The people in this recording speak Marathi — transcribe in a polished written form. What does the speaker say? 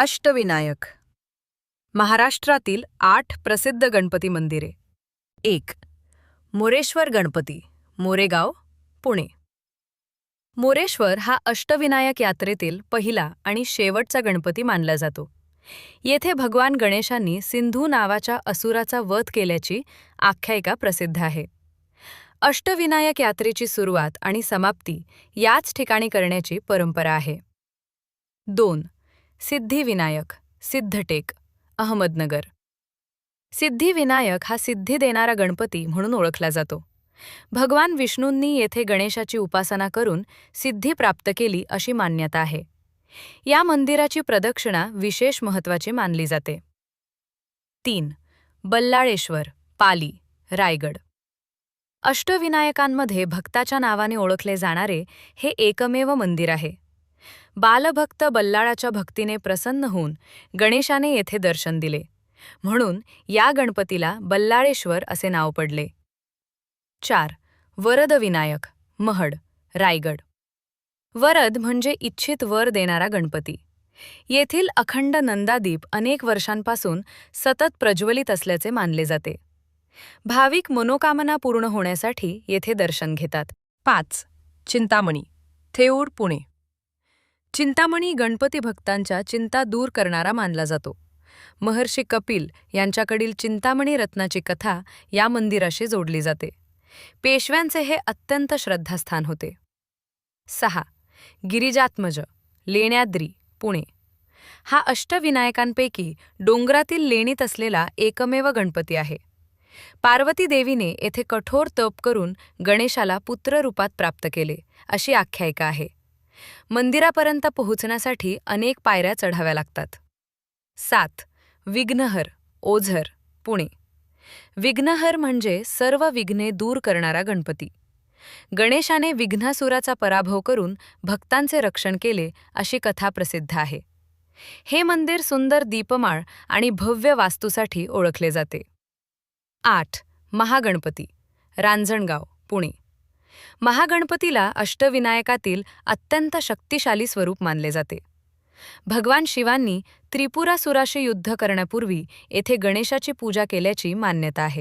अष्टविनायक. महाराष्ट्रातील 8 प्रसिद्ध गणपती मंदिरे. 1. मोरेश्वर गणपती, मोरेगाव, पुणे. मोरेश्वर हा अष्टविनायक यात्रेतील पहिला आणि शेवटचा गणपती मानला जातो. येथे भगवान गणेशांनी सिंधू नावाच्या असुराचा वध केल्याची आख्यायिका प्रसिद्ध आहे. अष्टविनायक यात्रेची सुरुवात आणि समाप्ती याच ठिकाणी करण्याची परंपरा आहे. 2. सिद्धिविनायक, सिद्धटेक, अहमदनगर. सिद्धिविनायक हा सिद्धी देणारा गणपती म्हणून ओळखला जातो. भगवान विष्णूंनी येथे गणेशाची उपासना करून सिद्धी प्राप्त केली अशी मान्यता आहे. या मंदिराची प्रदक्षिणा विशेष महत्त्वाची मानली जाते. 3. बल्लाळेश्वर, पाली, रायगड. अष्टविनायकांमध्ये भक्ताच्या नावाने ओळखले जाणारे हे एकमेव मंदिर आहे. बालभक्त बल्लाळाच्या भक्तीने प्रसन्न होऊन गणेशाने येथे दर्शन दिले, म्हणून या गणपतीला बल्लाळेश्वर असे नाव पडले. 4. वरदविनायक, महड, रायगड. वरद म्हणजे इच्छित वर देणारा गणपती. येथील अखंड नंदादीप अनेक वर्षांपासून सतत प्रज्वलित असल्याचे मानले जाते. भाविक मनोकामना पूर्ण होण्यासाठी येथे दर्शन घेतात. 5. चिंतामणी, थेऊर, पुणे. चिंतामणी गणपती भक्तांच्या चिंता दूर करणारा मानला जातो. महर्षी कपिल यांच्याकडील चिंतामणी रत्नाची कथा या मंदिराशी जोडली जाते. पेशव्यांचे हे अत्यंत श्रद्धास्थान होते. 6. गिरिजात्मज, लेण्याद्री, पुणे. हा अष्टविनायकांपैकी डोंगरातील लेणीत असलेला एकमेव गणपती आहे. पार्वती देवीने येथे कठोर तप करून गणेशाला पुत्ररूपात प्राप्त केले अशी आख्यायिका आहे. मंदिरापर्यंत पोहोचण्यासाठी अनेक पायऱ्या चढाव्या लागतात. 7. विघ्नहर, ओझर, पुणे. विघ्नहर म्हणजे सर्व विघ्ने दूर करणारा गणपती. गणेशाने विघ्नासुराचा पराभव करून भक्तांचे रक्षण केले अशी कथा प्रसिद्ध आहे. हे मंदिर सुंदर दीपमाळ आणि भव्य वास्तूसाठी ओळखले जाते. 8. महागणपती, रांजणगाव, पुणे. महागणपतीला अष्टविनायकातील अत्यंत शक्तिशाली स्वरूप मानले जाते. भगवान शिवांनी त्रिपुरासुराशी युद्ध करण्यापूर्वी येथे गणेशाची पूजा केल्याची मान्यता आहे.